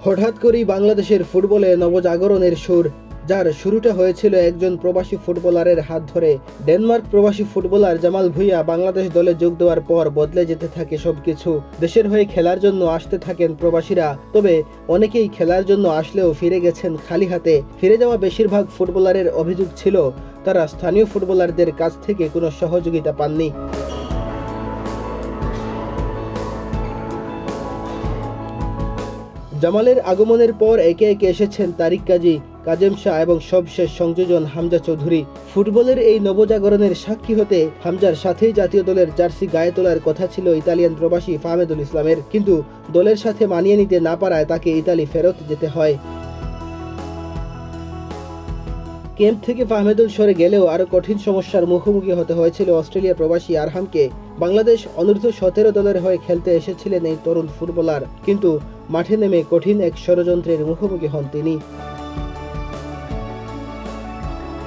হঠাৎ করেই বাংলাদেশের ফুটবলে নবজাগরণের সুর, যার শুরুটা হয়েছিল একজন প্রবাসী ফুটবলারের হাত ধরে। ডেনমার্ক প্রবাসী ফুটবলার জামাল ভুঁইয়া বাংলাদেশ দলে যোগ দেওয়ার পর বদলে যেতে থাকে সবকিছু। দেশের হয়ে খেলার জন্য আসতে থাকেন প্রবাসীরা, তবে অনেকেই খেলার জন্য আসলেও ফিরে গেছেন খালি হাতে। ফিরে যাওয়া বেশিরভাগ ফুটবলারের অভিযোগ ছিল তারা স্থানীয় ফুটবলারদের কাছ থেকে কোনো সহযোগিতা পাননি। জামালের আগমনের পর একে একে এসেছেন তারিক কাজী, কাজেম শাহ এবং সবশেষ সংযোজন হামজা চৌধুরী। ফুটবলের এই নবজাগরণের সাক্ষী হতে হামজার সাথেই জাতীয় দলের জার্সি গায়ে তোলার কথা ছিল ইতালিয়ান প্রবাসী ফাহমেদুল ইসলামের, কিন্তু দলের সাথে মানিয়ে নিতে না পারায় তাকে ইতালি ফেরত যেতে হয়। ক্যাম্প থেকে ফাহমেদুল সরে গেলেও আরও কঠিন সমস্যার মুখোমুখি হতে হয়েছিল অস্ট্রেলিয়া প্রবাসী আরহামকে। বাংলাদেশ অনূর্ধ্ব-17 দলের হয়ে খেলতে এসেছিলেন এই তরুণ ফুটবলার, কিন্তু মাঠে নেমে কঠিন এক ষড়যন্ত্রের মুখোমুখি হন তিনি।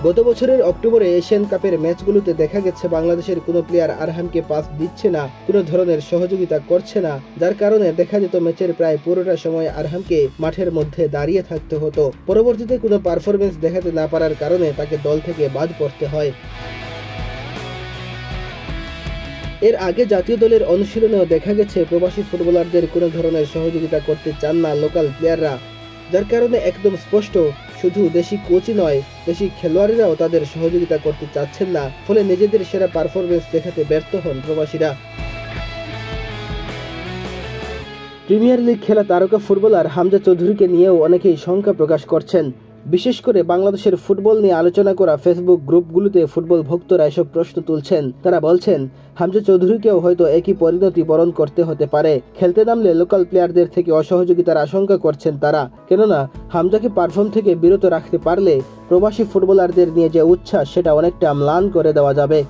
গত বছরের অক্টোবরে এশিয়ান কাপের ম্যাচগুলোতে দেখা গেছে বাংলাদেশের কোনো প্লেয়ার আরহামকে পাস দিচ্ছে না, কোনো ধরনের সহযোগিতা করছে না, যার কারণে দেখা যেত ম্যাচের প্রায় পুরোটা সময় আরহামকে মাঠের মধ্যে দাঁড়িয়ে থাকতে হতো। পরবর্তীতে কোনো পারফরমেন্স দেখাতে না পারার কারণে তাকে দল থেকে বাদ পড়তে হয়। এর আগে জাতীয় দলের অনুশীলনেও দেখা গেছে প্রবাসী ফুটবলারদের কোনো ধরনের সহযোগিতা করতে চান না লোকাল প্লেয়াররা, যার কারণে একদম স্পষ্ট শুধু দেশি কোচই নয়, দেশি খেলোয়াড়েরাও তাদের সহযোগিতা করতে চাচ্ছেন না, ফলে নিজেদের সেরা পারফরমেন্স দেখাতে ব্যর্থ হন প্রবাসীরা। প্রিমিয়ার লিগ খেলা তারকা ফুটবলার হামজা চৌধুরীকে নিয়েও অনেকেই শঙ্কা প্রকাশ করছেন। বিশেষ করে বাংলাদেশের ফুটবল নিয়ে আলোচনা করা ফেসবুক গ্রুপগুলোতে ফুটবল ভক্তরা এসব প্রশ্ন তুলছেন। তারা বলছেন হামজা চৌধুরীকেও হয়তো একই পরিণতি বরণ করতে হতে পারে। খেলতে নামলে লোকাল প্লেয়ারদের থেকে অসহযোগিতার আশঙ্কা করছেন তারা, কেননা হামজাকে পারফর্ম থেকে বিরত রাখতে পারলে প্রবাসী ফুটবলারদের নিয়ে যে উচ্ছ্বাস সেটা অনেকটা ম্লান করে দেওয়া যাবে।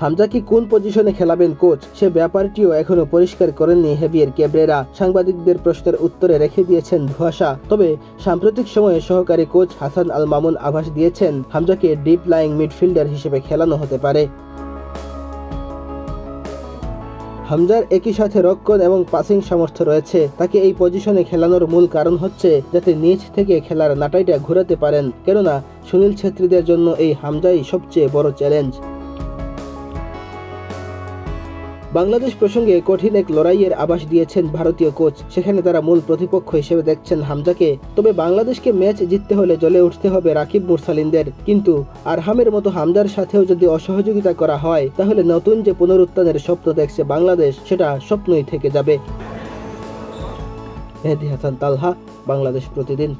হামজাকে কোন পজিশনে খেলাবেন কোচ, সে ব্যাপারটিও এখনো পরিষ্কার করেননি হেভিয়ের ক্যাব্রেরা। সাংবাদিকদের প্রশ্নের উত্তরে রেখে দিয়েছেন ধোঁয়াশা। তবে সাম্প্রতিক সময়ে সহকারী কোচ হাসান আল মামুন আভাস দিয়েছেন হামজাকে ডিপ লাইং মিডফিল্ডার হিসেবে খেলানো হতে পারে। হামজার একই সাথে রক্ষণ এবং পাসিং সামর্থ্য রয়েছে। তাকে এই পজিশনে খেলানোর মূল কারণ হচ্ছে যাতে নিচ থেকে খেলার নাটাইটা ঘোরাতে পারেন, কেননা সুনীল ছেত্রীদের জন্য এই হামজাই সবচেয়ে বড় চ্যালেঞ্জ। বাংলাদেশ প্রসঙ্গে কঠিন এক লড়াইয়ের আভাস দিয়েছেন ভারতীয় কোচ। সেখানে তারা মূল প্রতিপক্ষ হিসেবে দেখছেন হামজাকে। তবে বাংলাদেশকে ম্যাচ জিততে হলে জ্বলে উঠতে হবে রাকিব মুরসালিনদের, কিন্তু আরহামের মতো হামজার সাথেও যদি অসহযোগিতা করা হয় তাহলে নতুন যে পুনরুত্থানের স্বপ্ন দেখছে বাংলাদেশ, সেটা স্বপ্নই থেকে যাবে। মেহেদী হাসান তালহা, বাংলাদেশ প্রতিদিন।